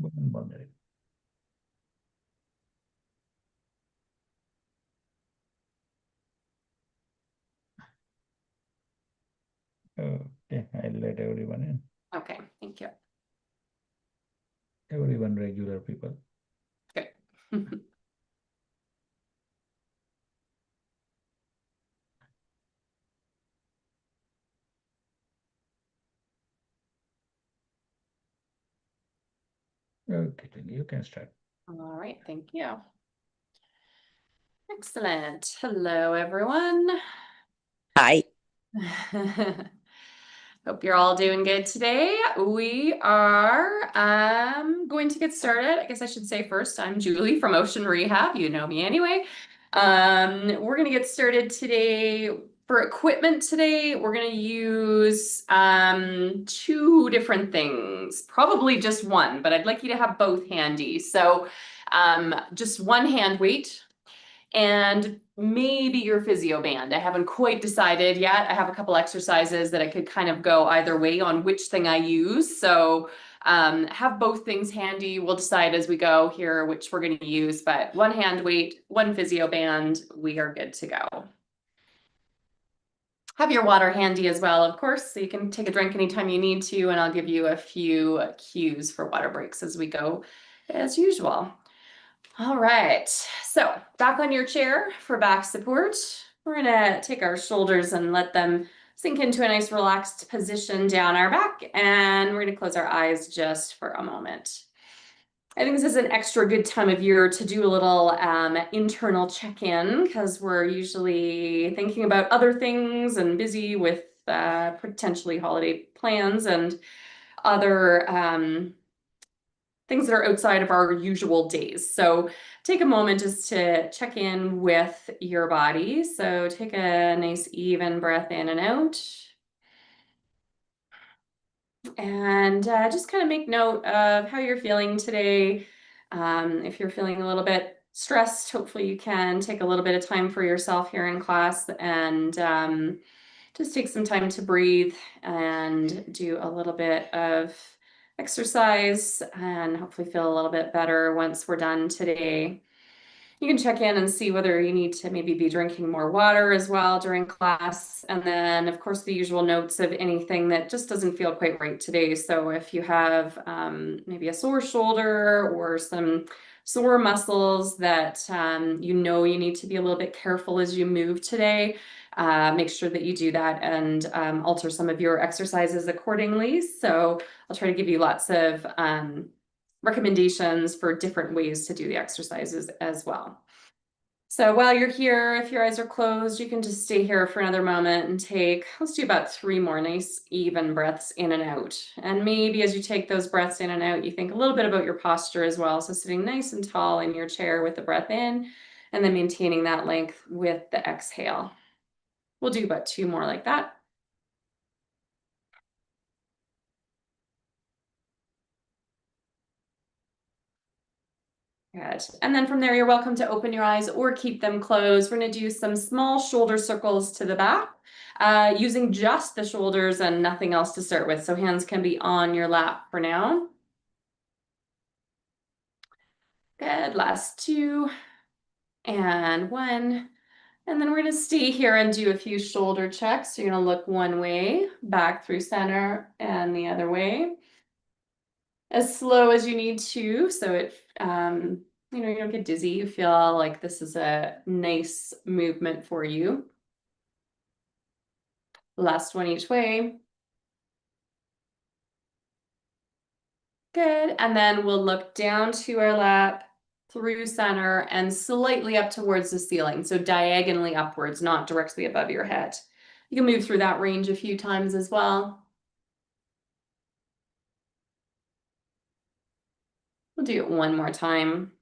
One more minute. Okay, I'll let everyone in. Okay, thank you. Everyone regular people. Good. Okay, then you can start. All right, thank you. Excellent. Hello, everyone. Hi. Hope you're all doing good today. We are going to get started. I guess I should say first, I'm Julie from Ocean Rehab. You know me anyway. We're going to get started today. For equipment today, we're going to use two different things, probably just one, but I'd like you to have both handy. So just one hand weight and maybe your physio band. I haven't quite decided yet. I have a couple exercises that I could kind of go either way on which thing I use. So have both things handy. We'll decide as we go here which we're going to use, but one hand weight, one physio band, we are good to go. Have your water handy as well, of course, so you can take a drink anytime you need to, and I'll give you a few cues for water breaks as we go, as usual. All right, so back on your chair for back support. We're gonna take our shoulders and let them sink into a nice relaxed position down our back, and we're gonna close our eyes just for a moment. I think this is an extra good time of year to do a little internal check-in because we're usually thinking about other things and busy with potentially holiday plans and other things that are outside of our usual days. So take a moment just to check in with your body. So take a nice even breath in and out. And just kind of make note of how you're feeling today. If you're feeling a little bit stressed, hopefully you can take a little bit of time for yourself here in class and just take some time to breathe and do a little bit of exercise and hopefully feel a little bit better once we're done today. You can check in and see whether you need to maybe be drinking more water as well during class. And then, of course, the usual notes of anything that just doesn't feel quite right today. So if you have maybe a sore shoulder or some sore muscles that you know you need to be a little bit careful as you move today, make sure that you do that and alter some of your exercises accordingly. So I'll try to give you lots of recommendations for different ways to do the exercises as well. So while you're here, if your eyes are closed, you can just stay here for another moment and take, let's do about 3 more nice even breaths in and out. And maybe as you take those breaths in and out, you think a little bit about your posture as well. So sitting nice and tall in your chair with the breath in and then maintaining that length with the exhale. We'll do about 2 more like that. Good. And then from there, you're welcome to open your eyes or keep them closed. We're going to do some small shoulder circles to the back, using just the shoulders and nothing else to start with. So hands can be on your lap for now. Good. Last 2 and 1. And then we're going to stay here and do a few shoulder checks. So you're going to look one way, back through center, and the other way. As slow as you need to, so it you don't get dizzy. You feel like this is a nice movement for you. Last one each way. Good. And then we'll look down to our lap, through center, and slightly up towards the ceiling. So diagonally upwards, not directly above your head. You can move through that range a few times as well. We'll do it one more time.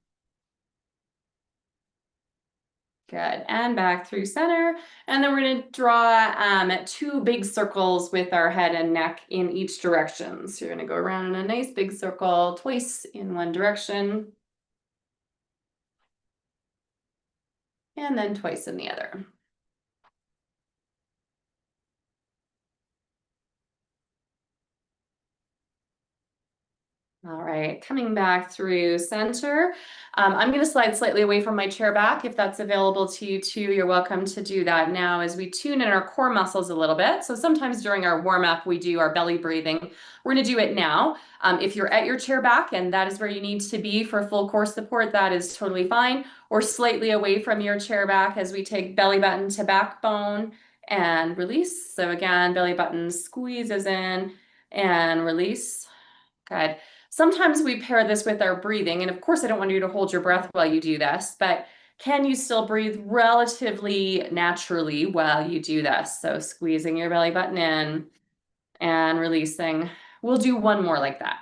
Good, and back through center. And then we're gonna draw 2 big circles with our head and neck in each direction. So you're gonna go around in a nice big circle twice in one direction. And then twice in the other. All right, coming back through center. I'm going to slide slightly away from my chair back. If that's available to you too, you're welcome to do that now as we tune in our core muscles a little bit. So sometimes during our warm up, we do our belly breathing. We're going to do it now. If you're at your chair back and that is where you need to be for full core support, that is totally fine. Or slightly away from your chair back as we take belly button to backbone and release. So again, belly button squeezes in and release. Good. Sometimes we pair this with our breathing, and of course, I don't want you to hold your breath while you do this, but can you still breathe relatively naturally while you do this? So squeezing your belly button in and releasing. We'll do one more like that.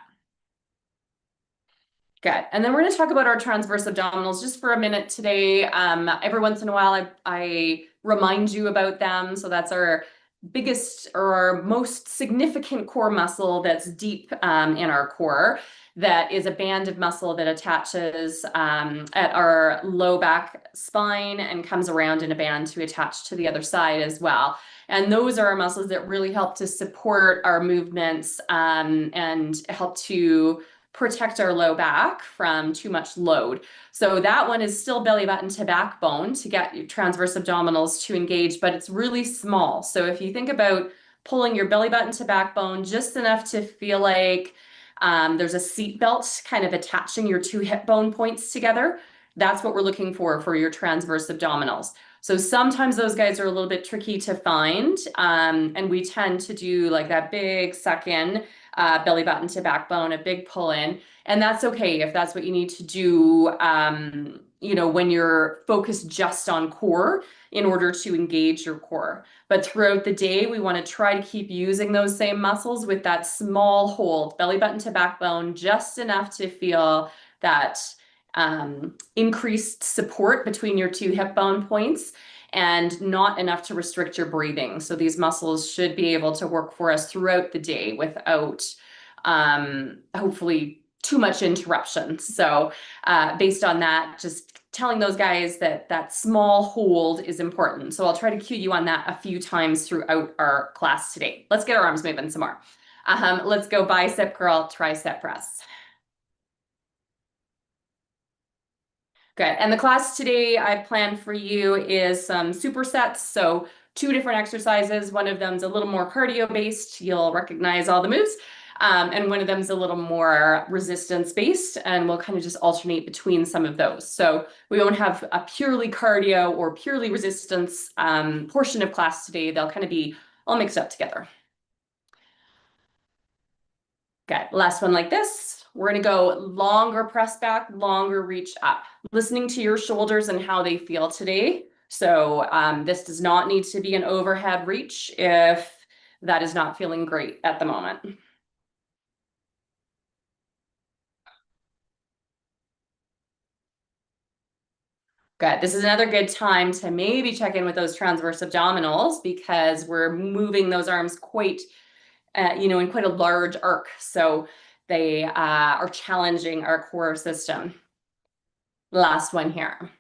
Good. And then we're going to talk about our transverse abdominals just for a minute today. Every once in a while, I remind you about them. So that's our biggest or our most significant core muscle that's deep in our core. That is a band of muscle that attaches at our low back spine and comes around in a band to attach to the other side as well. And those are our muscles that really help to support our movements and help to protect our low back from too much load. So that one is still belly button to backbone to get your transverse abdominals to engage, but it's really small. So if you think about pulling your belly button to backbone just enough to feel like there's a seat belt kind of attaching your two hip bone points together, that's what we're looking for your transverse abdominals. So sometimes those guys are a little bit tricky to find, and we tend to do like that big suck in, belly button to backbone, a big pull in, and that's okay if that's what you need to do. When you're focused just on core in order to engage your core. But throughout the day, we want to try to keep using those same muscles with that small hold, belly button to backbone, just enough to feel that increased support between your two hip bone points and not enough to restrict your breathing. So these muscles should be able to work for us throughout the day without hopefully too much interruption. So based on that, just telling those guys that that small hold is important. So I'll try to cue you on that a few times throughout our class today. Let's get our arms moving some more. Let's go bicep curl, tricep press. Good. And the class today I planned for you is some supersets. So two different exercises. One of them's a little more cardio based. You'll recognize all the moves. And one of them's a little more resistance based. And we'll kind of just alternate between some of those. So we won't have a purely cardio or purely resistance portion of class today. They'll kind of be all mixed up together. Good. Last one like this. We're going to go longer press back, longer reach up. Listening to your shoulders and how they feel today. So this does not need to be an overhead reach if that is not feeling great at the moment. Good. This is another good time to maybe check in with those transverse abdominals because we're moving those arms quite, in quite a large arc. So they are challenging our core system. Last one here.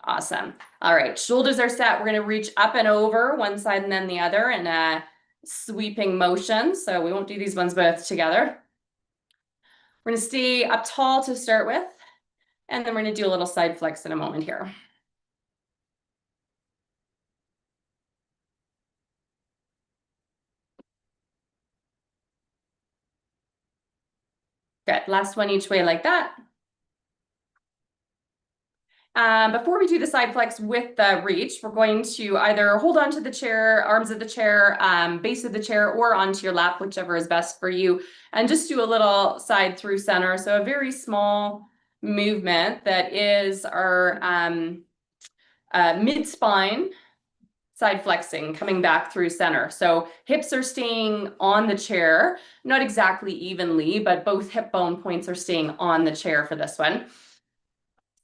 Awesome. All right, shoulders are set. We're going to reach up and over one side and then the other in a sweeping motion. So we won't do these ones both together. We're going to stay up tall to start with, and then we're going to do a little side flex in a moment here. Good. Last one each way like that. Before we do the side flex with the reach, we're going to either hold on to the chair, arms of the chair, base of the chair, or onto your lap, whichever is best for you, and just do a little side through center. So a very small movement that is our mid-spine side flexing, coming back through center. So hips are staying on the chair, not exactly evenly, but both hip bone points are staying on the chair for this one.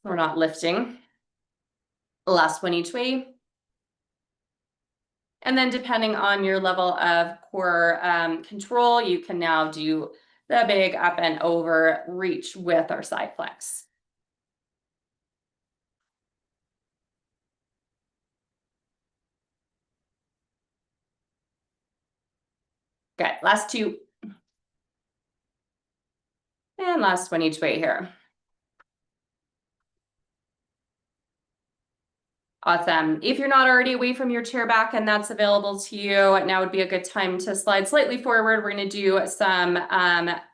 We're not lifting. Last one each way. And then depending on your level of core control, you can now do the big up and over reach with our side flex. Good. Last two. And last one each way here. Awesome. If you're not already away from your chair back and that's available to you, now would be a good time to slide slightly forward. We're going to do some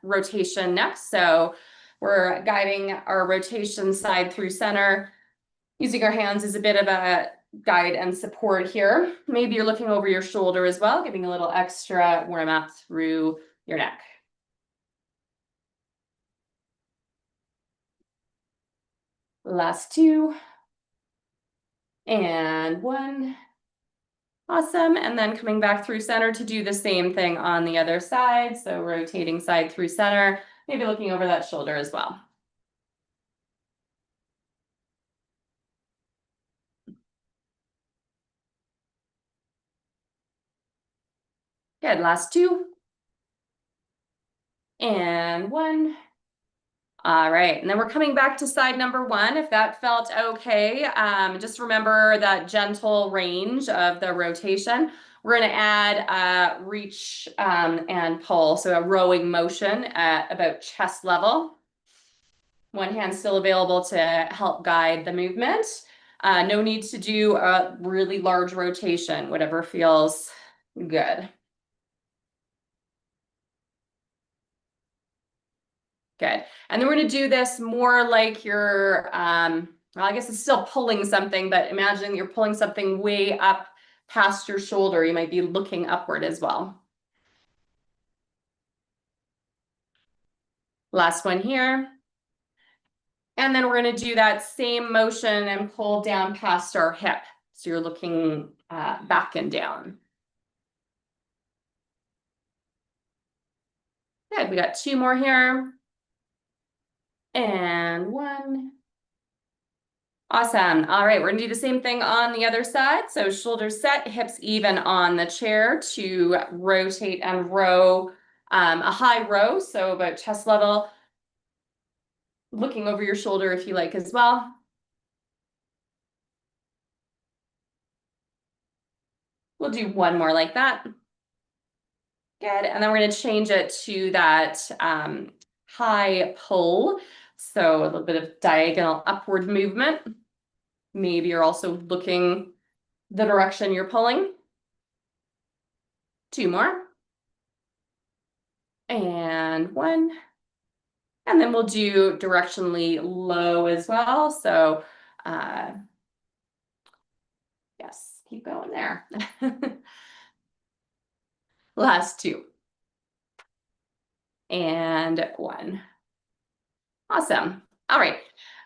rotation next. So we're guiding our rotation side through center, using our hands as a bit of a guide and support here. Maybe you're looking over your shoulder as well, giving a little extra warm up through your neck. Last two. And one. Awesome. And then coming back through center to do the same thing on the other side. So rotating side through center, maybe looking over that shoulder as well. Good. Last two. And one. All right, and then we're coming back to side number one. If that felt okay, just remember that gentle range of the rotation. We're going to add reach and pull, so a rowing motion at about chest level. One hand still available to help guide the movement. No need to do a really large rotation, whatever feels good. Good. And then we're going to do this more like you're, well, I guess it's still pulling something, but imagine you're pulling something way up past your shoulder. You might be looking upward as well. Last one here. And then we're going to do that same motion and pull down past our hip. So you're looking back and down. Good. We got two more here. And one. Awesome. All right, we're gonna do the same thing on the other side. So shoulders set, hips even on the chair to rotate and row, a high row, so about chest level, looking over your shoulder if you like as well. We'll do one more like that. Good, and then we're gonna change it to that high pull. So a little bit of diagonal upward movement. Maybe you're also looking the direction you're pulling. Two more. And one. And then we'll do directionally low as well. So yes, keep going there. Last two. And one. Awesome. All right.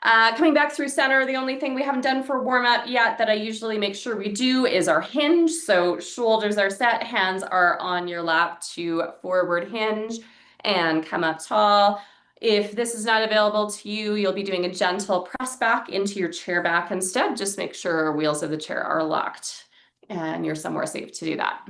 Coming back through center, the only thing we haven't done for warm up yet that I usually make sure we do is our hinge. So shoulders are set, hands are on your lap to forward hinge and come up tall. If this is not available to you, you'll be doing a gentle press back into your chair back instead. Just make sure wheels of the chair are locked and you're somewhere safe to do that.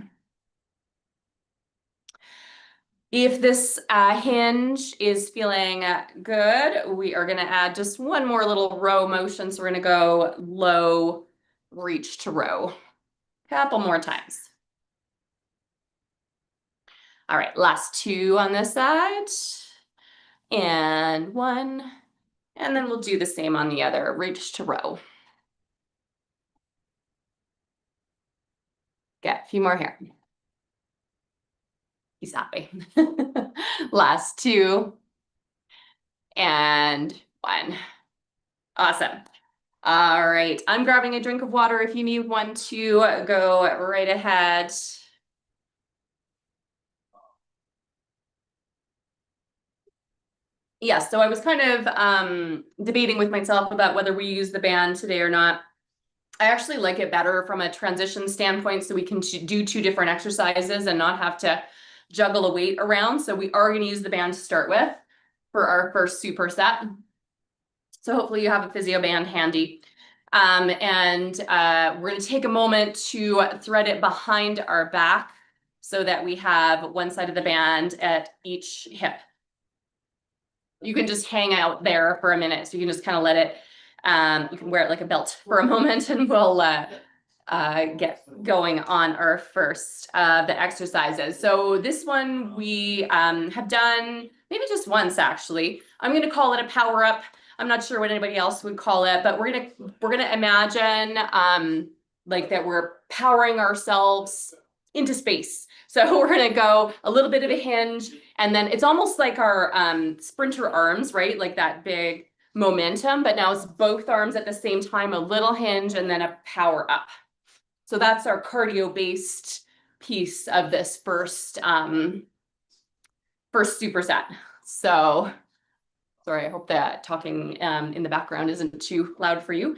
If this hinge is feeling good, we are going to add just one more little row motion. So we're going to go low, reach to row. Couple more times. All right, last two on this side. And one. And then we'll do the same on the other, reach to row. Get a few more here. He's happy. Last two. And one. Awesome. All right, I'm grabbing a drink of water. If you need one to go right ahead. Yes, so I was kind of debating with myself about whether we use the band today or not. I actually like it better from a transition standpoint, so we can do two different exercises and not have to juggle a weight around. So we are going to use the band to start with for our first superset. So hopefully you have a physio band handy. And we're going to take a moment to thread it behind our back so that we have one side of the band at each hip. You can just hang out there for a minute. So you can just kind of let it, you can wear it like a belt for a moment and we'll get going on our first of the exercises. So this one we have done maybe just once actually. I'm gonna call it a power up. I'm not sure what anybody else would call it, but we're gonna imagine like that we're powering ourselves into space. So we're gonna go a little bit of a hinge, and then it's almost like our sprinter arms, right? Like that big momentum, but now it's both arms at the same time, a little hinge, and then a power up. So that's our cardio-based piece of this first superset. So sorry, I hope that talking in the background isn't too loud for you.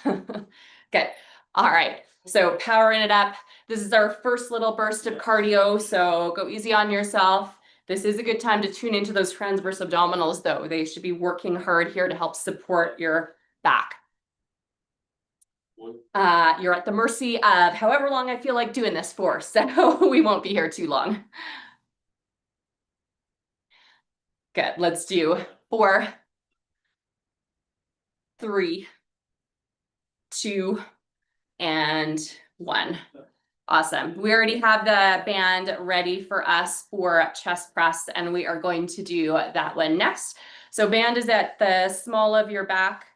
Good. All right. So powering it up. This is our first little burst of cardio, so go easy on yourself. This is a good time to tune into those transverse abdominals, though. They should be working hard here to help support your back. You're at the mercy of however long I feel like doing this for, so we won't be here too long. Good. Let's do 4, 3, 2, and 1. Awesome. We already have the band ready for us for chest press, and we are going to do that one next. So band is at the small of your back.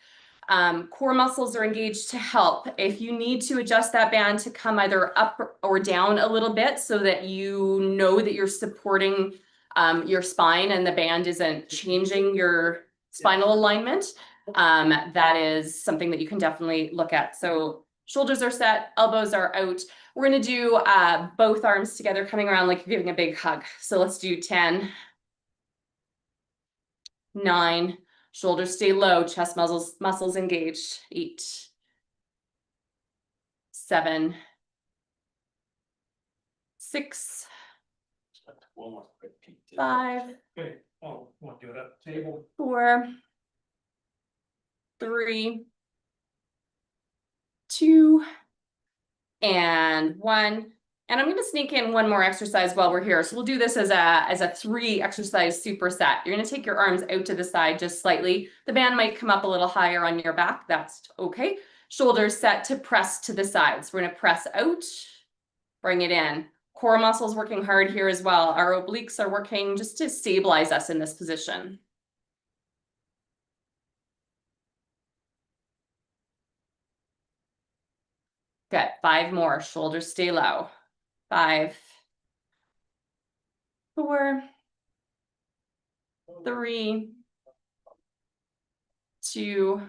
Core muscles are engaged to help. If you need to adjust that band to come either up or down a little bit so that you know that you're supporting your spine and the band isn't changing your spinal alignment, that is something that you can definitely look at. So shoulders are set, elbows are out. We're gonna do both arms together, coming around like you're giving a big hug. So let's do 10, 9, shoulders stay low, chest muscles engaged. 8, 7, 6, 5, Okay. Oh, want to do it at the table? 4, 3, 2, and 1. And I'm going to sneak in one more exercise while we're here. So we'll do this as a 3 exercise superset. You're going to take your arms out to the side just slightly. The band might come up a little higher on your back. That's okay. Shoulders set to press to the sides. We're going to press out, bring it in. Core muscles working hard here as well. Our obliques are working just to stabilize us in this position. Good. 5 more. Shoulders stay low. 5, 4, 3, 2,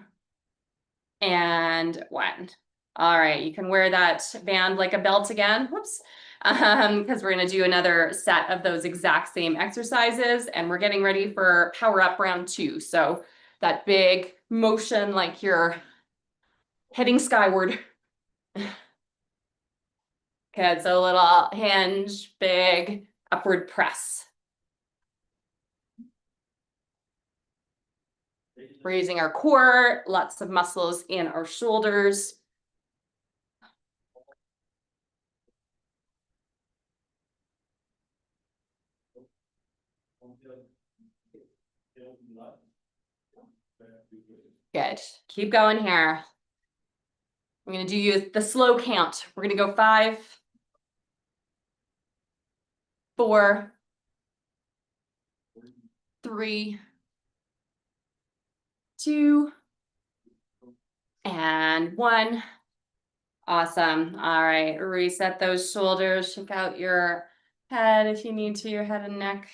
and 1. All right, you can wear that band like a belt again. Whoops. Because we're going to do another set of those exact same exercises, and we're getting ready for power up round 2. So that big motion like you're heading skyward. Okay, so a little hinge, big upward press. Raising our core, lots of muscles in our shoulders. Good. Keep going here. I'm going to do the slow count. We're going to go 5, 4, 3, 2, and 1. Awesome. All right. Reset those shoulders. Shake out your head if you need to, your head and neck.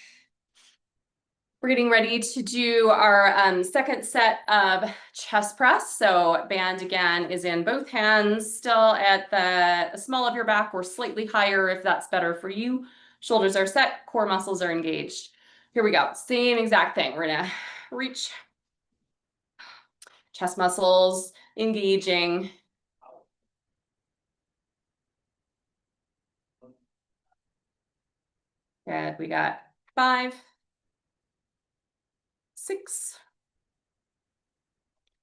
We're getting ready to do our second set of chest press. So band again is in both hands, still at the small of your back or slightly higher if that's better for you. Shoulders are set, core muscles are engaged. Here we go. Same exact thing. We're gonna reach, chest muscles engaging. Good. We got 5, 6,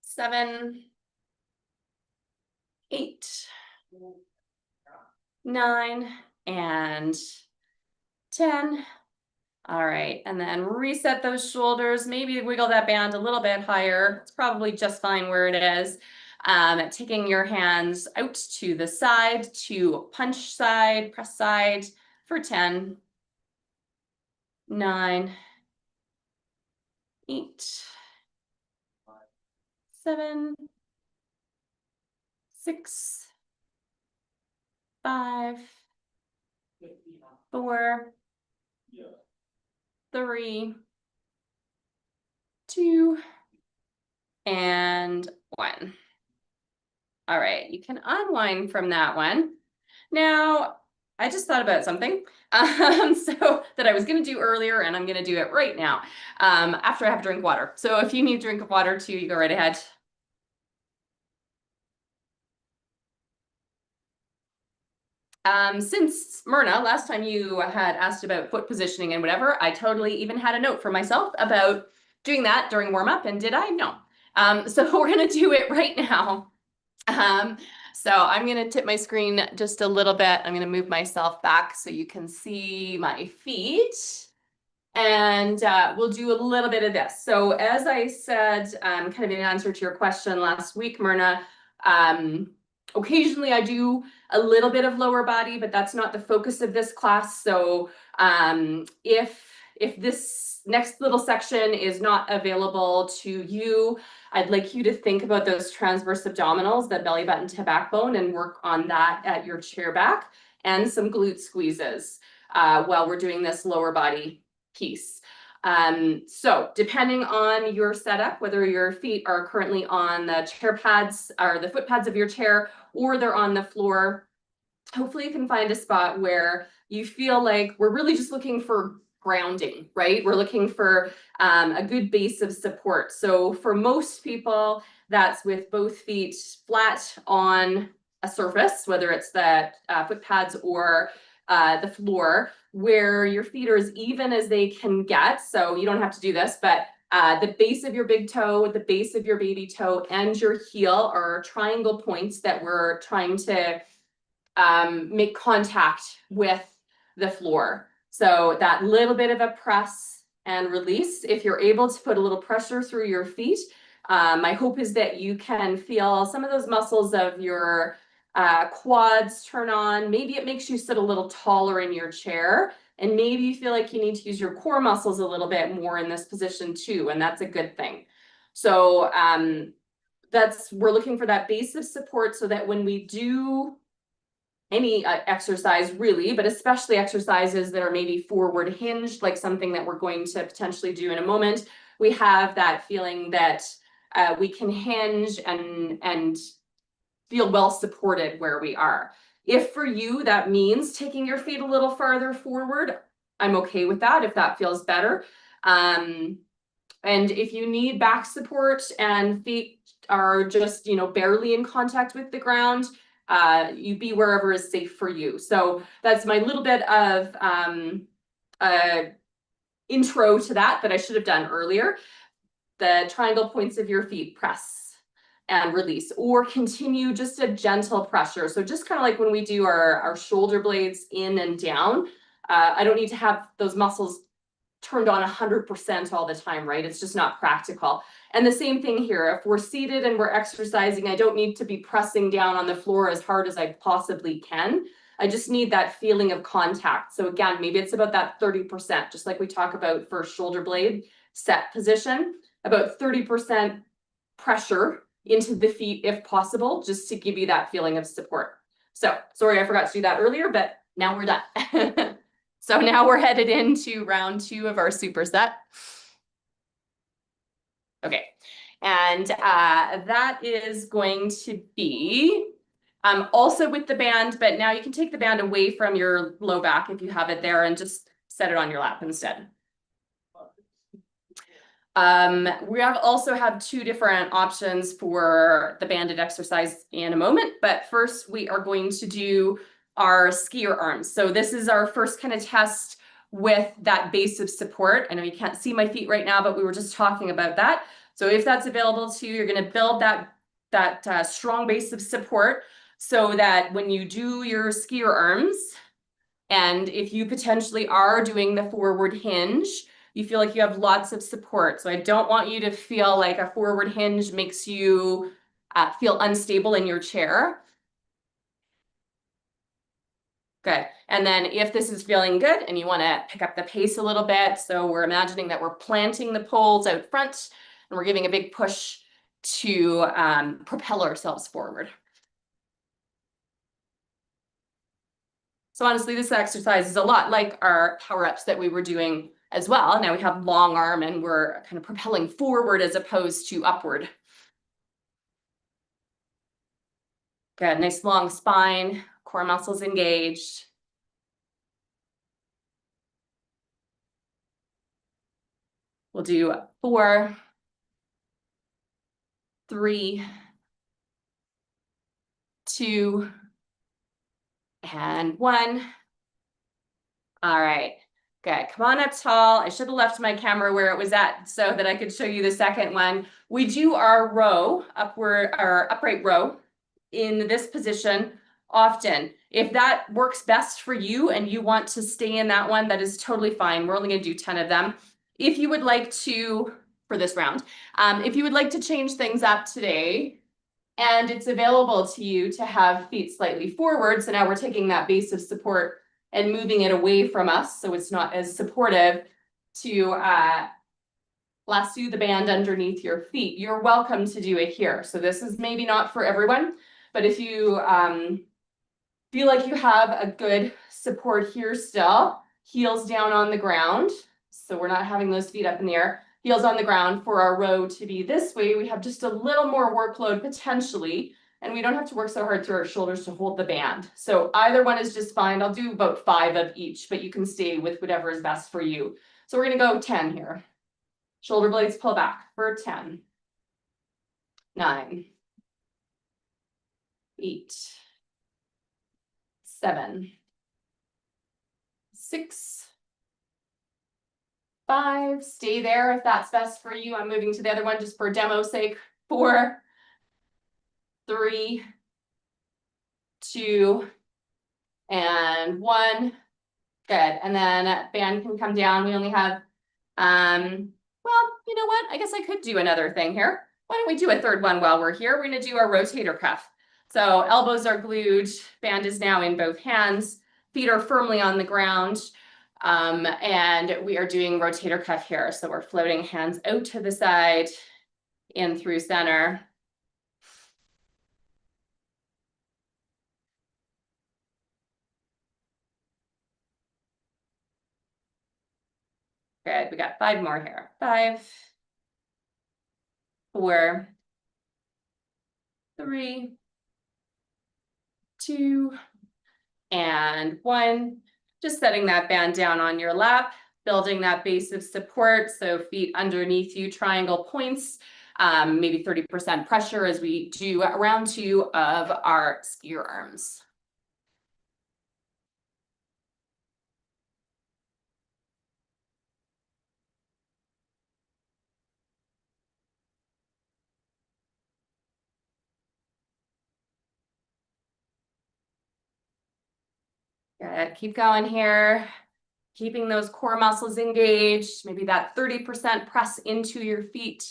7, 8, 9, and 10. All right, and then reset those shoulders, maybe wiggle that band a little bit higher. It's probably just fine where it is. Taking your hands out to the side to punch side, press side for 10, 9, 8, 7, 6, 5, 4, 3, 2, and 1. All right, you can unwind from that one. Now, I just thought about something so that I was going to do earlier, and I'm going to do it right now after I have a drink of water. So if you need a drink of water too, you go right ahead. Since Myrna, last time you had asked about foot positioning and whatever, I totally even had a note for myself about doing that during warm up, and did I? No. So we're going to do it right now. So I'm going to tip my screen just a little bit. I'm going to move myself back so you can see my feet. And we'll do a little bit of this. So as I said, kind of in answer to your question last week, Myrna, occasionally I do a little bit of lower body, but that's not the focus of this class. So if this next little section is not available to you, I'd like you to think about those transverse abdominals, the belly button to backbone, and work on that at your chair back, and some glute squeezes while we're doing this lower body piece. So depending on your setup, whether your feet are currently on the chair pads or the foot pads of your chair, or they're on the floor, hopefully you can find a spot where you feel like we're really just looking for grounding, right? We're looking for a good base of support. So for most people, that's with both feet flat on a surface, whether it's the foot pads or the floor, where your feet are as even as they can get. So you don't have to do this, but the base of your big toe, the base of your baby toe, and your heel are triangle points that we're trying to make contact with the floor. So that little bit of a press and release. If you're able to put a little pressure through your feet, my hope is that you can feel some of those muscles of your quads turn on. Maybe it makes you sit a little taller in your chair, and maybe you feel like you need to use your core muscles a little bit more in this position too, and that's a good thing. So we're looking for that base of support so that when we do any exercise really, but especially exercises that are maybe forward hinged, like something that we're going to potentially do in a moment, we have that feeling that we can hinge and feel well supported where we are. If for you that means taking your feet a little farther forward, I'm okay with that if that feels better. And if you need back support and feet are just, barely in contact with the ground, you be wherever is safe for you. So that's my little bit of intro to that I should have done earlier. The triangle points of your feet, press and release, or continue just a gentle pressure. So just kind of like when we do our shoulder blades in and down, I don't need to have those muscles turned on 100% all the time, right? It's just not practical. And the same thing here, if we're seated and we're exercising, I don't need to be pressing down on the floor as hard as I possibly can. I just need that feeling of contact. So again, maybe it's about that 30%, just like we talk about for shoulder blade set position, about 30% pressure into the feet if possible, just to give you that feeling of support. So sorry, I forgot to do that earlier, but now we're done. So now we're headed into round 2 of our superset. Okay, and that is going to be also with the band, but now you can take the band away from your low back if you have it there and just set it on your lap instead. We also have 2 different options for the banded exercise in a moment, but first we are going to do our skier arms. So this is our first kind of test with that base of support. I know you can't see my feet right now, but we were just talking about that. So if that's available to you, you're going to build that strong base of support so that when you do your skier arms, and if you potentially are doing the forward hinge, you feel like you have lots of support. So I don't want you to feel like a forward hinge makes you feel unstable in your chair. Good. And then if this is feeling good and you want to pick up the pace a little bit, so we're imagining that we're planting the poles out front and we're giving a big push to propel ourselves forward. So honestly, this exercise is a lot like our power-ups that we were doing as well. Now we have long arm and we're kind of propelling forward as opposed to upward. Good, nice long spine, core muscles engaged. We'll do 4, 3, 2, and 1. All right, good. Come on up tall. I should have left my camera where it was at so that I could show you the second one. We do our row, our upright row in this position often. If that works best for you and you want to stay in that one, that is totally fine. We're only going to do 10 of them. If you would like to, for this round, if you would like to change things up today, and it's available to you to have feet slightly forward, so now we're taking that base of support and moving it away from us so it's not as supportive, to lasso the band underneath your feet. You're welcome to do it here. So this is maybe not for everyone, but if you feel like you have a good support here still, heels down on the ground. So we're not having those feet up in the air. Heels on the ground for our row to be this way. We have just a little more workload potentially, and we don't have to work so hard through our shoulders to hold the band. So either one is just fine. I'll do about 5 of each, but you can stay with whatever is best for you. So we're gonna go 10 here. Shoulder blades pull back for 10, 9, 8, 7, 6, 5, stay there if that's best for you. I'm moving to the other one just for demo's sake. 4, 3, 2, and 1. Good. And then band can come down. We only have, well, you know what? I guess I could do another thing here. Why don't we do a third one while we're here? We're going to do our rotator cuff. So elbows are glued, band is now in both hands, feet are firmly on the ground. And we are doing rotator cuff here. So we're floating hands out to the side, in through center. Good, we got 5 more here. 5, 4, 3, 2, and 1. Just setting that band down on your lap, building that base of support. So feet underneath you, triangle points, maybe 30% pressure as we do round 2 of our skier arms. Good, keep going here. Keeping those core muscles engaged, maybe that 30% press into your feet.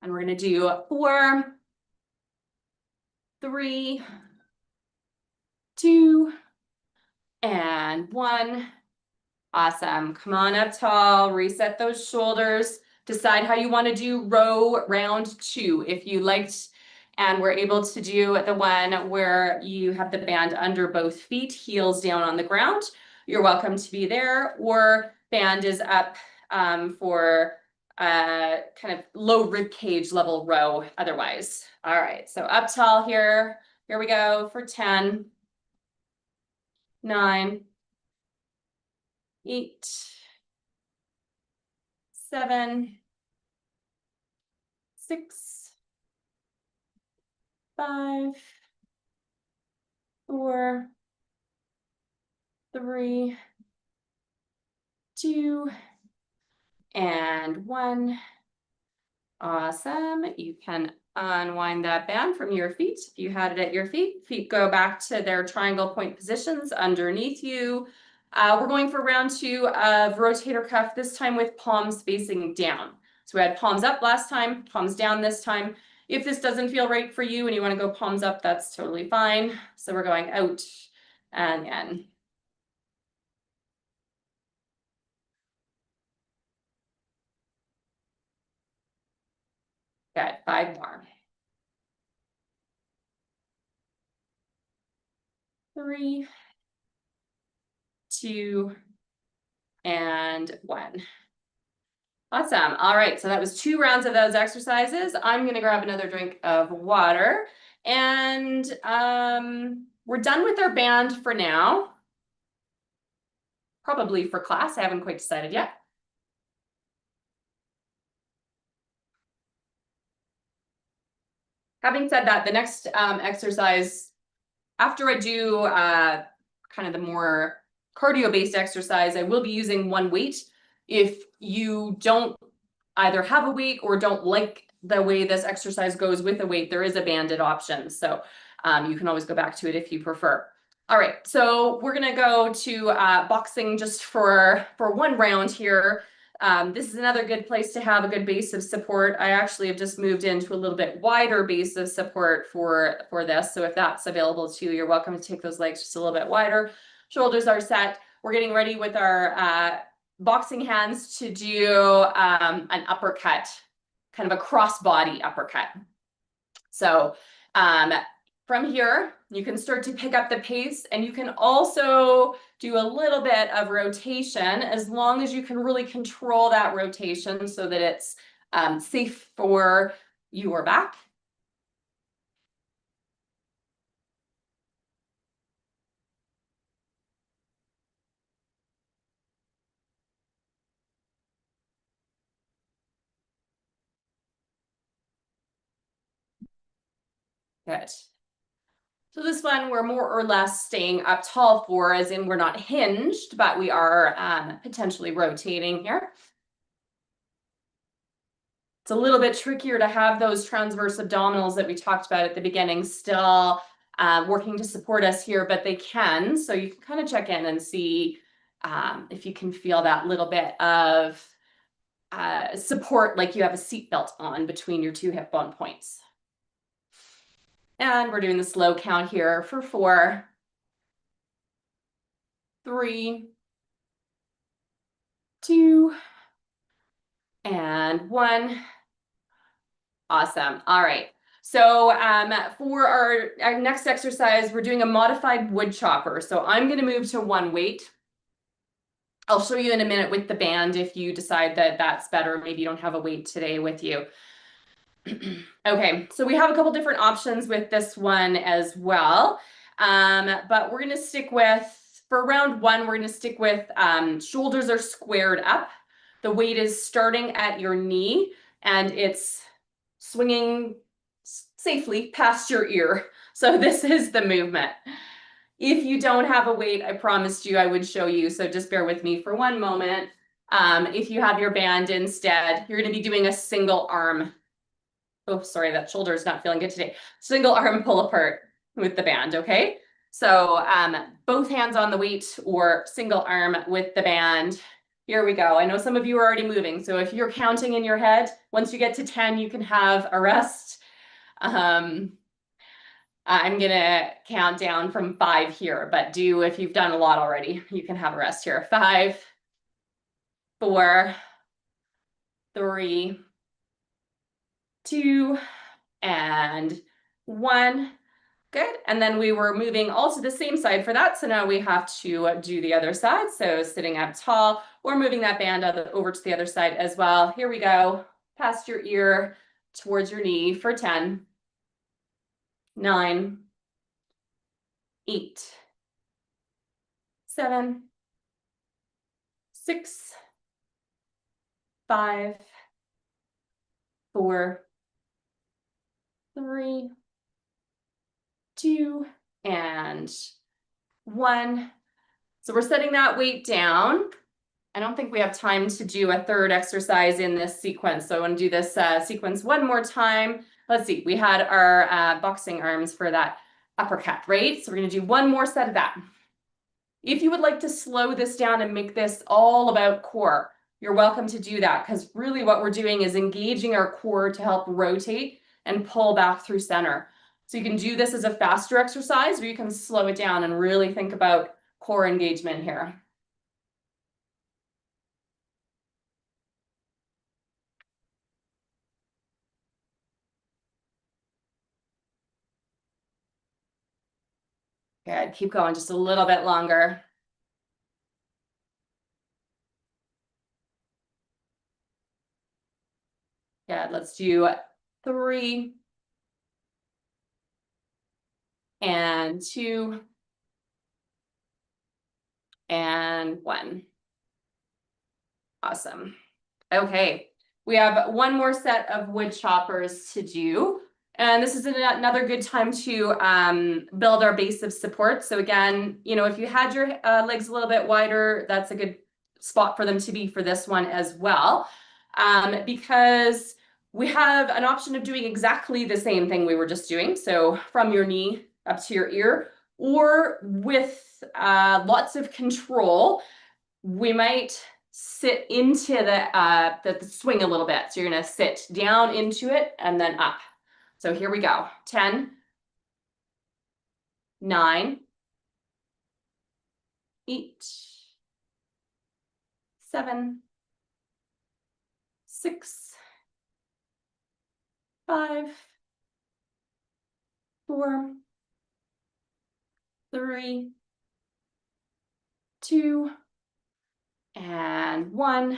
And we're gonna do 4, 3, 2, and 1. Awesome. Come on up tall, reset those shoulders. Decide how you want to do row round 2. If you liked and we're able to do the one where you have the band under both feet, heels down on the ground, you're welcome to be there, or band is up for kind of low rib cage level row otherwise. All right, so up tall here. Here we go for 10, 9, 8, 7, 6, 5, 4, 3, 2, and 1. Awesome. You can unwind that band from your feet. If you had it at your feet, feet go back to their triangle point positions underneath you. We're going for round 2 of rotator cuff, this time with palms facing down. So we had palms up last time, palms down this time. If this doesn't feel right for you and you want to go palms up, that's totally fine. So we're going out and in. Good, 5 more. 3, 2, and 1. Awesome. All right, so that was 2 rounds of those exercises. I'm gonna grab another drink of water, and we're done with our band for now. Probably for class, I haven't quite decided yet. Having said that, the next exercise, after I do kind of the more cardio-based exercise, I will be using one weight. If you don't either have a weight or don't like the way this exercise goes with a weight, there is a banded option. So you can always go back to it if you prefer. All right, so we're gonna go to boxing just for 1 round here. This is another good place to have a good base of support. I actually have just moved into a little bit wider base of support for this. So if that's available to you, you're welcome to take those legs just a little bit wider. Shoulders are set. We're getting ready with our boxing hands to do an uppercut, kind of a cross-body uppercut. So from here, you can start to pick up the pace, and you can also do a little bit of rotation as long as you can really control that rotation so that it's safe for your back. Good. So this one, we're more or less staying up tall for, as in we're not hinged, but we are potentially rotating here. It's a little bit trickier to have those transverse abdominals that we talked about at the beginning still working to support us here, but they can. So you can kind of check in and see if you can feel that little bit of support, like you have a seatbelt on between your 2 hip bone points. And we're doing the slow count here for 4, 3, 2, and 1. Awesome. All right. So for our next exercise, we're doing a modified wood chopper. So I'm going to move to 1 weight. I'll show you in a minute with the band if you decide that that's better. Maybe you don't have a weight today with you. Okay, so we have a couple different options with this one as well. But we're going to stick with, for round 1, we're going to stick with shoulders are squared up. The weight is starting at your knee, and it's swinging safely past your ear. So this is the movement. If you don't have a weight, I promised you I would show you. So just bear with me for 1 moment. If you have your band instead, you're going to be doing a single arm. Oh, sorry, that shoulder is not feeling good today. Single arm pull apart with the band, okay? So both hands on the weight or single arm with the band. Here we go. I know some of you are already moving. So if you're counting in your head, once you get to 10, you can have a rest. I'm gonna count down from 5 here, but if you've done a lot already, you can have a rest here. 5, 4, 3, 2, and 1. Good. And then we were moving all to the same side for that. So now we have to do the other side. So sitting up tall, or moving that band over to the other side as well. Here we go. Past your ear towards your knee for 10, 9, 8, 7, 6, 5, 4, 3, 2, and 1. So we're setting that weight down. I don't think we have time to do a 3rd exercise in this sequence. So I want to do this sequence 1 more time. Let's see, we had our boxing arms for that uppercut, right? So we're going to do 1 more set of that. If you would like to slow this down and make this all about core, you're welcome to do that, because really what we're doing is engaging our core to help rotate and pull back through center. So you can do this as a faster exercise, or you can slow it down and really think about core engagement here. Good, keep going just a little bit longer. Good, let's do 3 and 2 and 1. Awesome. Okay, we have one more set of wood choppers to do. And this is another good time to build our base of support. So again, you know, if you had your legs a little bit wider, that's a good spot for them to be for this one as well. Because we have an option of doing exactly the same thing we were just doing. So from your knee up to your ear, or with lots of control, we might sit into the swing a little bit. So you're gonna sit down into it and then up. So here we go. 10, 9, 8, 7, 6, 5, 4, 3, 2, and 1.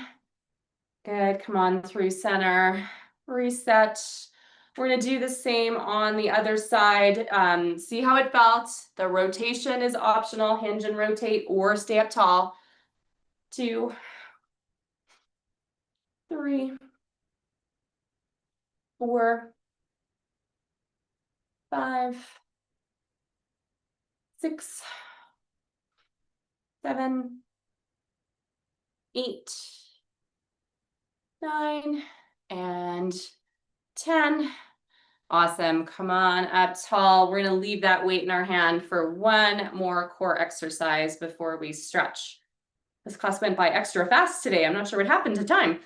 Good, come on through center, reset. We're gonna do the same on the other side. See how it felt. The rotation is optional, hinge and rotate or stay up tall. 2, 3, 4, 5, 6, 7, 8, 9, and 10. Awesome. Come on up tall. We're going to leave that weight in our hand for one more core exercise before we stretch. This class went by extra fast today. I'm not sure what happened to time.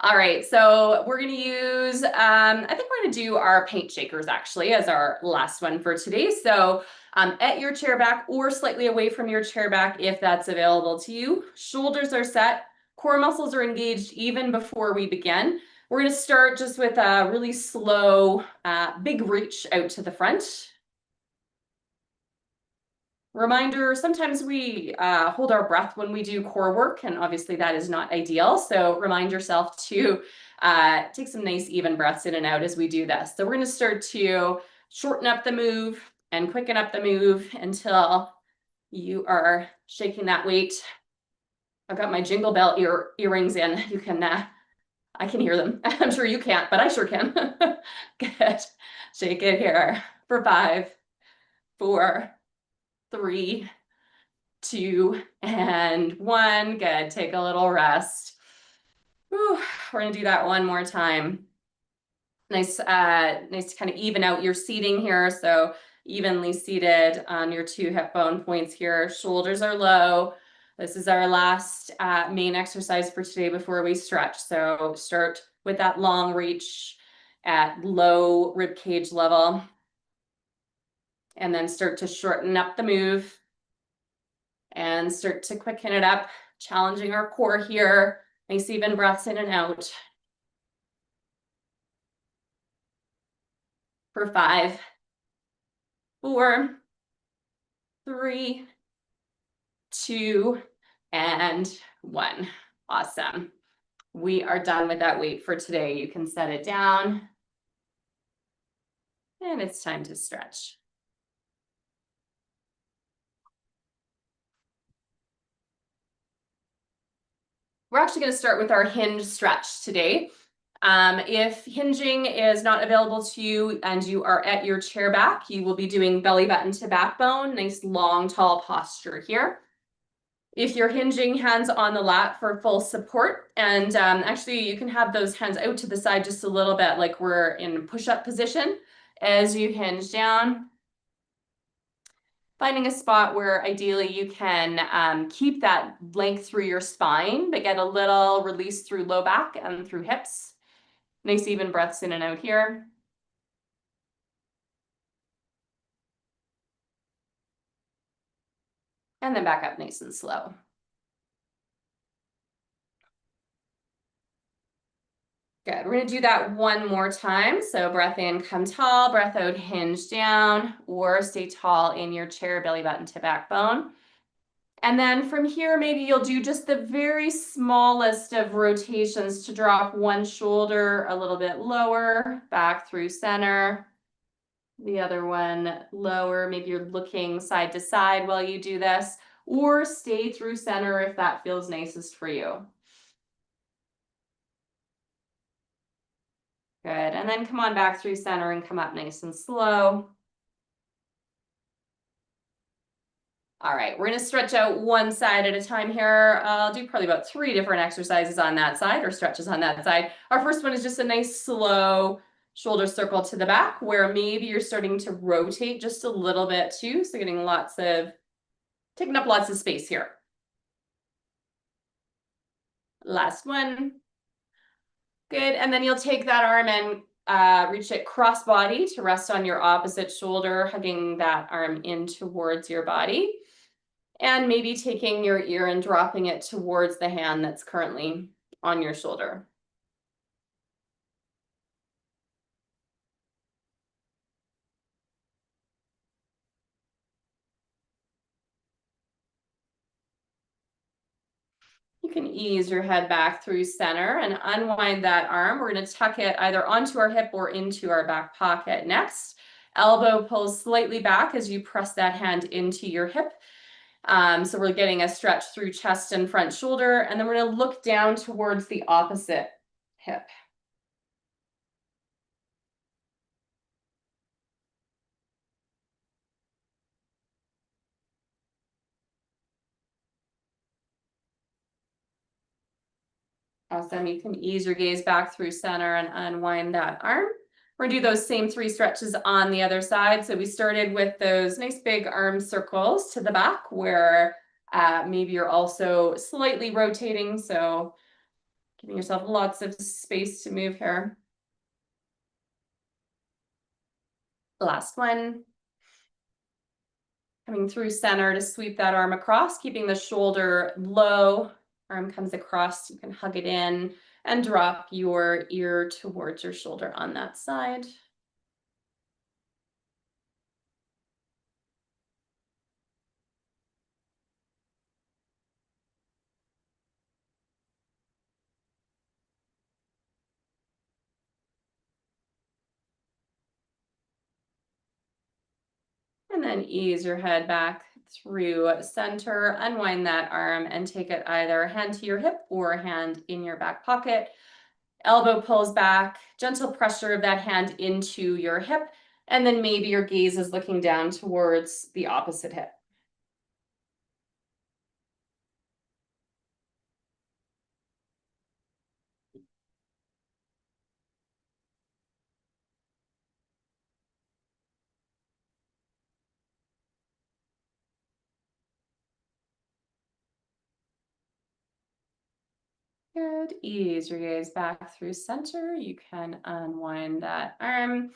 All right, so we're going to use, I think we're going to do our paint shakers actually as our last one for today. So at your chair back or slightly away from your chair back if that's available to you. Shoulders are set, core muscles are engaged even before we begin. We're going to start just with a really slow, big reach out to the front. Reminder, sometimes we hold our breath when we do core work, and obviously that is not ideal. So remind yourself to take some nice even breaths in and out as we do this. So we're going to start to shorten up the move and quicken up the move until you are shaking that weight. I've got my jingle bell earrings in. You can, I can hear them. I'm sure you can't, but I sure can. Good. Shake it here for 5, 4, 3, 2, and 1. Good. Take a little rest. Whew. We're gonna do that one more time. Nice, nice to kind of even out your seating here. So evenly seated on your 2 hip bone points here. Shoulders are low. This is our last main exercise for today before we stretch. So start with that long reach at low rib cage level, and then start to shorten up the move and start to quicken it up, challenging our core here. Nice even breaths in and out. For 5, 4, 3, 2, and 1. Awesome. We are done with that weight for today. You can set it down. And it's time to stretch. We're actually going to start with our hinge stretch today. If hinging is not available to you and you are at your chair back, you will be doing belly button to backbone, nice long, tall posture here. If you're hinging, hands on the lat for full support, and actually you can have those hands out to the side just a little bit like we're in push-up position as you hinge down. Finding a spot where ideally you can keep that length through your spine, but get a little release through low back and through hips. Nice even breaths in and out here. And then back up nice and slow. Good. We're going to do that one more time. So breath in, come tall, breath out, hinge down, or stay tall in your chair, belly button to backbone. And then from here, maybe you'll do just the very smallest of rotations to drop one shoulder a little bit lower, back through center. The other one lower, maybe you're looking side to side while you do this, or stay through center if that feels nicest for you. Good, and then come on back through center and come up nice and slow. All right, we're gonna stretch out one side at a time here. I'll do probably about 3 different exercises on that side or stretches on that side. Our first one is just a nice slow shoulder circle to the back where maybe you're starting to rotate just a little bit too. So getting taking up lots of space here. Last one. Good, and then you'll take that arm and reach it cross body to rest on your opposite shoulder, hugging that arm in towards your body. And maybe taking your ear and dropping it towards the hand that's currently on your shoulder. You can ease your head back through center and unwind that arm. We're going to tuck it either onto our hip or into our back pocket next. Elbow pulls slightly back as you press that hand into your hip. So we're getting a stretch through chest and front shoulder, and then we're going to look down towards the opposite hip. Awesome. You can ease your gaze back through center and unwind that arm. We're gonna do those same 3 stretches on the other side. So we started with those nice big arm circles to the back where maybe you're also slightly rotating. So giving yourself lots of space to move here. Last one. Coming through center to sweep that arm across, keeping the shoulder low. Arm comes across, you can hug it in and drop your ear towards your shoulder on that side. And then ease your head back through center, unwind that arm and take it either hand to your hip or hand in your back pocket. Elbow pulls back, gentle pressure of that hand into your hip, and then maybe your gaze is looking down towards the opposite hip. Good. Ease your gaze back through center. You can unwind that arm.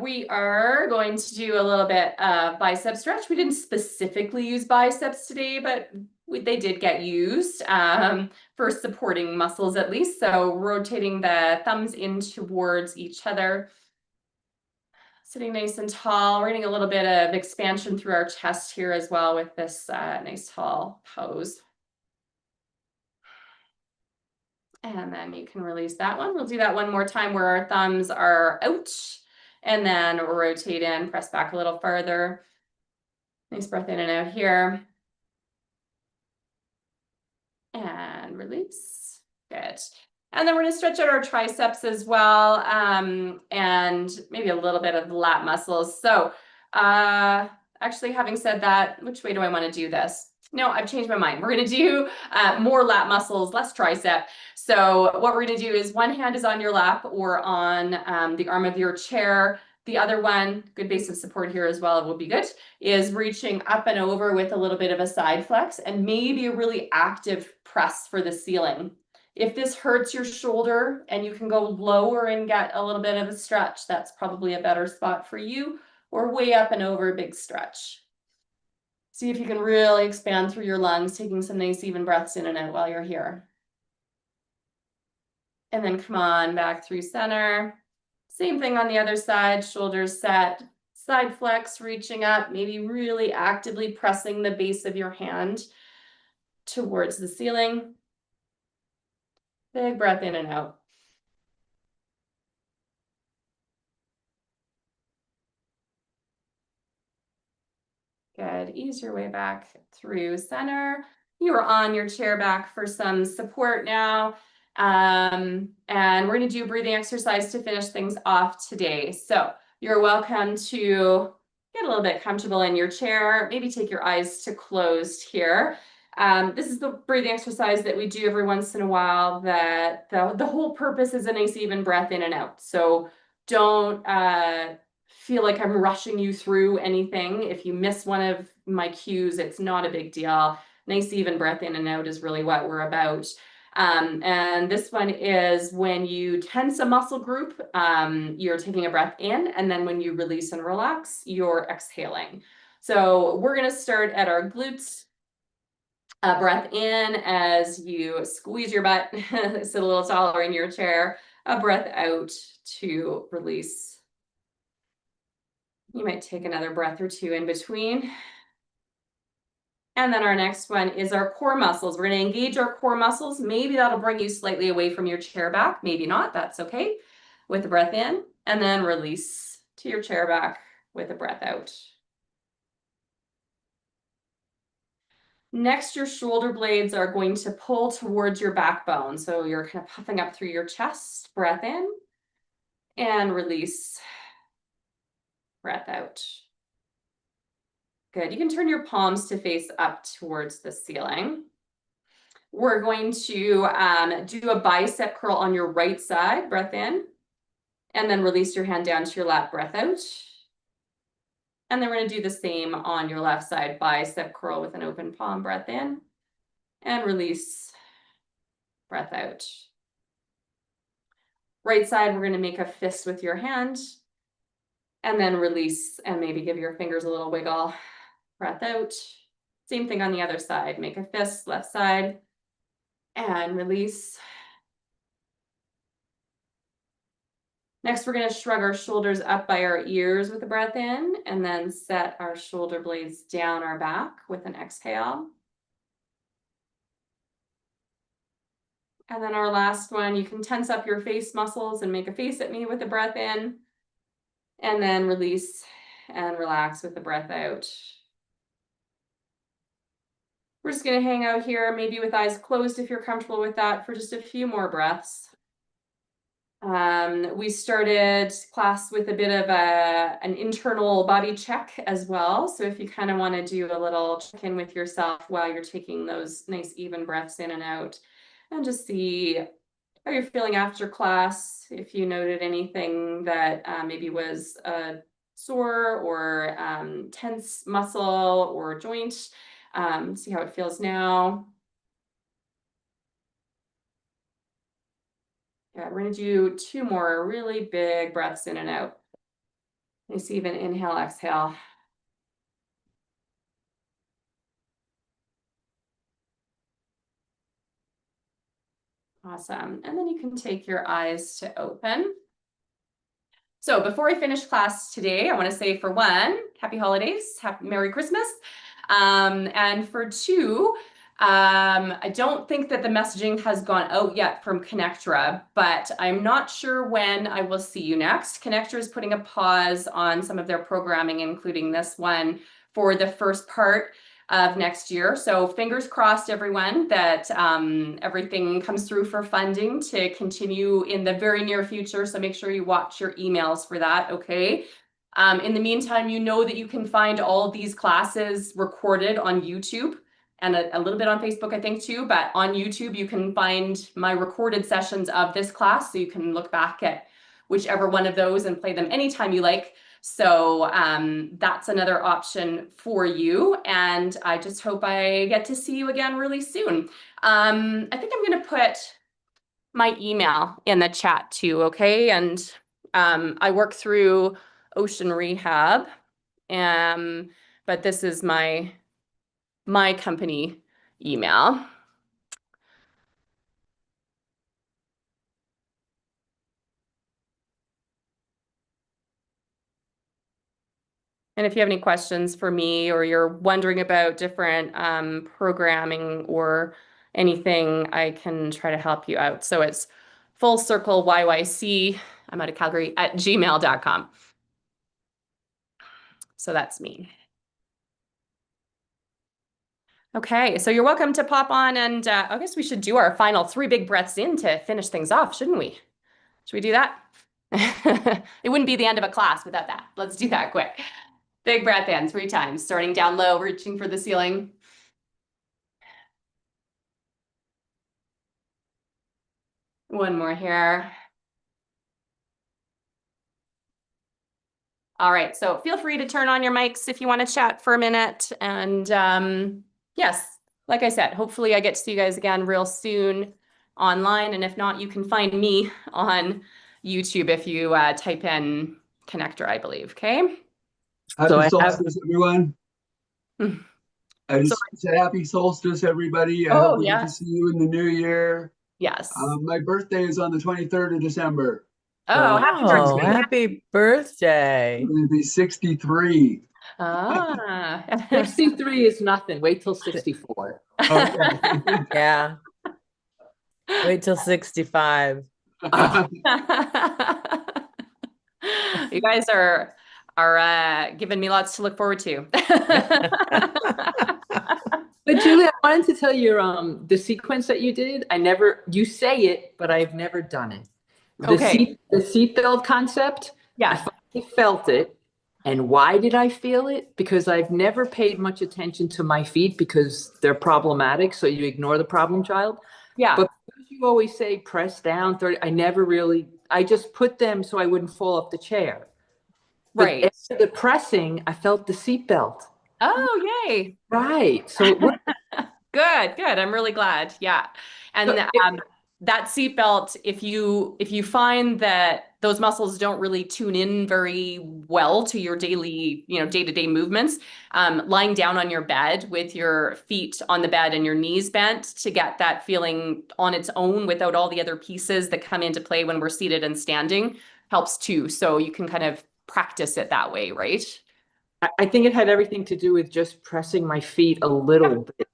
We are going to do a little bit of bicep stretch. We didn't specifically use biceps today, but they did get used for supporting muscles at least. So rotating the thumbs in towards each other. Sitting nice and tall. We're getting a little bit of expansion through our chest here as well with this nice tall pose. And then you can release that one. We'll do that one more time where our thumbs are out and then rotate in, press back a little further. Nice breath in and out here. And release. Good. And then we're going to stretch out our triceps as well, and maybe a little bit of lat muscles. So actually, having said that, which way do I want to do this? No, I've changed my mind. We're going to do more lat muscles, less tricep. So what we're going to do is one hand is on your lap or on the arm of your chair. The other one, good base of support here as well, it will be good, is reaching up and over with a little bit of a side flex and maybe a really active press for the ceiling. If this hurts your shoulder and you can go lower and get a little bit of a stretch, that's probably a better spot for you, or way up and over, big stretch. See if you can really expand through your lungs, taking some nice even breaths in and out while you're here. And then come on back through center. Same thing on the other side, shoulders set, side flex, reaching up, maybe really actively pressing the base of your hand towards the ceiling. Big breath in and out. Good. Ease your way back through center. You are on your chair back for some support now. And we're going to do a breathing exercise to finish things off today. So you're welcome to get a little bit comfortable in your chair. Maybe take your eyes to closed here. This is the breathing exercise that we do every once in a while that the whole purpose is a nice even breath in and out. So don't feel like I'm rushing you through anything. If you miss one of my cues, it's not a big deal. Nice even breath in and out is really what we're about. And this one is when you tense a muscle group, you're taking a breath in, and then when you release and relax, you're exhaling. So we're going to start at our glutes. A breath in as you squeeze your butt, sit a little taller in your chair. A breath out to release. You might take another breath or two in between. And then our next one is our core muscles. We're going to engage our core muscles. Maybe that'll bring you slightly away from your chair back. Maybe not. That's okay. With the breath in, and then release to your chair back with a breath out. Next, your shoulder blades are going to pull towards your backbone. So you're kind of puffing up through your chest. Breath in and release. Breath out. Good. You can turn your palms to face up towards the ceiling. We're going to do a bicep curl on your right side. Breath in. And then release your hand down to your lap. Breath out. And then we're going to do the same on your left side. Bicep curl with an open palm. Breath in. And release. Breath out. Right side, we're going to make a fist with your hand. And then release and maybe give your fingers a little wiggle. Breath out. Same thing on the other side. Make a fist, left side. And release. Next, we're going to shrug our shoulders up by our ears with a breath in, and then set our shoulder blades down our back with an exhale. And then our last one, you can tense up your face muscles and make a face at me with a breath in, and then release and relax with the breath out. We're just going to hang out here, maybe with eyes closed if you're comfortable with that, for just a few more breaths. We started class with a bit of an internal body check as well. So if you kind of want to do a little check-in with yourself while you're taking those nice even breaths in and out, and just see how you're feeling after class, if you noted anything that maybe was sore or tense muscle or joint, see how it feels now. Yeah, we're going to do two more really big breaths in and out. Nice even inhale, exhale. Awesome. And then you can take your eyes to open. So before I finish class today, I want to say, for one, happy holidays, Merry Christmas. And for two, I don't think that the messaging has gone out yet from Connectra, but I'm not sure when I will see you next. Connectra is putting a pause on some of their programming, including this one, for the first part of next year. So fingers crossed, everyone, that everything comes through for funding to continue in the very near future. So make sure you watch your emails for that, okay? In the meantime, you know that you can find all of these classes recorded on YouTube and a little bit on Facebook, I think, too. But on YouTube, you can find my recorded sessions of this class. So you can look back at whichever one of those and play them anytime you like. So that's another option for you. And I just hope I get to see you again really soon. I think I'm going to put my email in the chat too, okay? And I work through Ocean Rehab, but this is my my company email. And if you have any questions for me or you're wondering about different programming or anything, I can try to help you out. So it's full circle YYC, I'm out of Calgary, at gmail.com. So that's me. Okay, so you're welcome to pop on and I guess we should do our final 3 big breaths in to finish things off, shouldn't we? Should we do that? It wouldn't be the end of a class without that. Let's do that quick. Big breath in 3 times, starting down low, reaching for the ceiling. One more here. All right, so feel free to turn on your mics if you want to chat for a minute. And yes, like I said, hopefully I get to see you guys again real soon online. And if not, you can find me on YouTube if you type in connector, I believe. Okay. So Happy I have, solstice, everyone. I So, just said happy solstice, everybody. I hope oh, we get to yes. see you in the new year. Yes. My birthday is on the 23rd of December. Oh, So happy oh, birthday. happy birthday. I'm going to be 63. Ah. 63 is nothing. Wait till 64. Okay. Yeah, wait till 65. You guys are giving me lots to look forward to. But Julie, I wanted to tell you the sequence that you did. You say it, but I've never done it. Okay. The seatbelt concept. I Yeah. finally felt it. And why did I feel it? Because I've never paid much attention to my feet because they're problematic. So you ignore the problem child. Yeah. But because you always say press down 30, I just put them so I wouldn't fall off the chair. But Right. after the pressing, I felt the seatbelt. Oh, yay. Right. So it worked. Good, good. I'm really glad. Yeah. And that seatbelt, if you find that those muscles don't really tune in very well to your daily, day-to-day movements, lying down on your bed with your feet on the bed and your knees bent to get that feeling on its own without all the other pieces that come into play when we're seated and standing helps too. So you can kind of practice it that way, right? I think it had everything to do with just pressing my feet a little bit.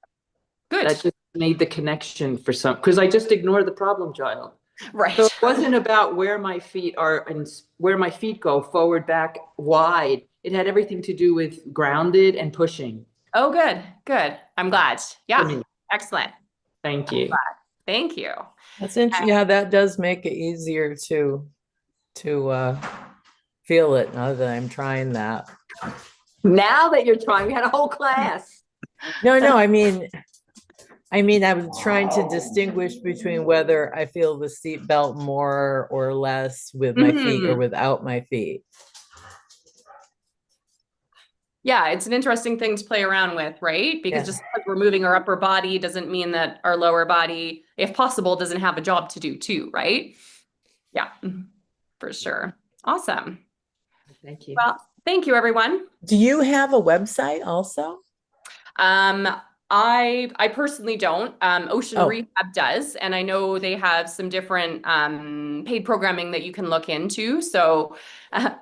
Good. That just made the connection because I just ignored the problem child. Right. So it wasn't about where my feet are and where my feet go forward, back, wide. It had everything to do with grounded and pushing. Oh, good, good. I'm glad. Yeah, me. excellent. Thank you. Thank you. That's interesting. Yeah, that does make it easier to feel it now that I'm trying that. Now that you're trying, we had a whole class. No, I mean, I'm trying to distinguish between whether I feel the seat belt more or less with my feet or without my feet. Yeah, it's an interesting thing to play around with, right? Because Yeah. just because we're moving our upper body doesn't mean that our lower body, if possible, doesn't have a job to do too, right? Yeah, for sure. Awesome. Thank you. Well, thank you, everyone. Do you have a website also? Um, I personally don't. Ocean Oh. Rehab does, and I know they have some different paid programming that you can look into. So,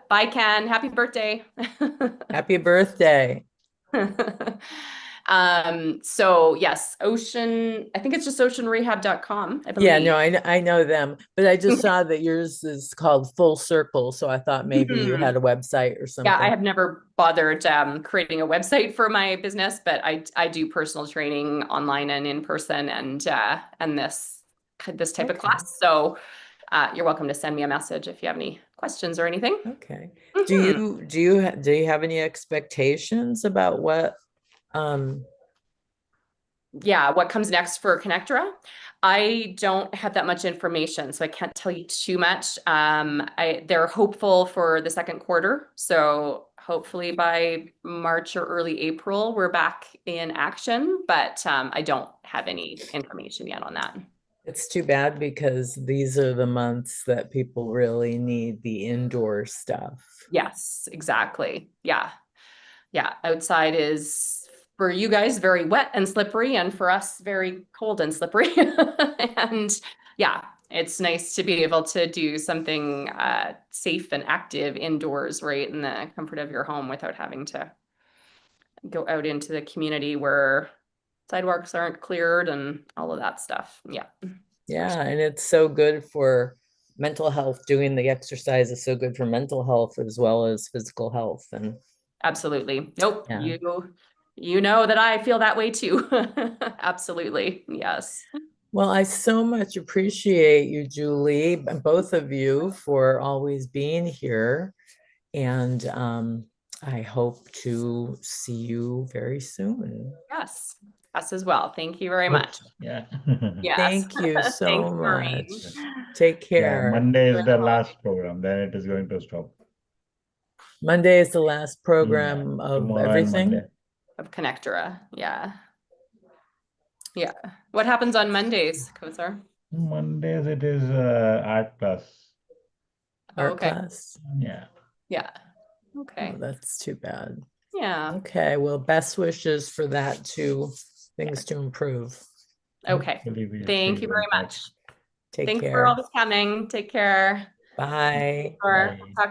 bye, Ken. Happy birthday. Happy birthday. So yes, I think it's just oceanrehab.com, I believe. Yeah, no, I know them, but I just saw that yours is called Full Circle, so I thought maybe you had a website or something. Yeah, I have never bothered creating a website for my business, but I do personal training online and in person and this type of class. So you're welcome to send me a message if you have any questions or anything. Okay. Do you have any expectations about what yeah, what comes next for Connectora? I don't have that much information, so I can't tell you too much. They're hopeful for the second quarter, so hopefully by March or early April, we're back in action, but I don't have any information yet on that. It's too bad because these are the months that people really need the indoor stuff. Yes, exactly. Yeah. Yeah, outside is for you guys, very wet and slippery, and for us, very cold and slippery. And yeah, it's nice to be able to do something safe and active indoors, right, in the comfort of your home without having to go out into the community where sidewalks aren't cleared and all of that stuff. Yeah. Yeah, and it's so good for mental health. Doing the exercise is so good for mental health as well as physical health. And Absolutely. Nope. Yeah. You know that I feel that way too. Absolutely. Yes. well, I so much appreciate you, Julie, and both of you for always being here. And I hope to see you very soon. Yes. Us as well. Thank you very much. Yeah. Yes. Thank you so Thanks, much. Maureen. Take Yeah, care. Monday is Enjoy the the last program, then it is going to stop. Monday is the last Yeah, program of tomorrow and everything. Monday. Of Connectora. Yeah. Yeah. What happens on Mondays, Kosar? Mondays it is art class. Art Okay. class. Yeah. Yeah. Okay. Oh, that's too bad. Yeah. Okay, well, best wishes for that to things to improve. Okay. Hopefully we'll Thank stay you in very touch. much. Take Thanks for care. always coming. Take care. Bye. Sure. Bye. Talk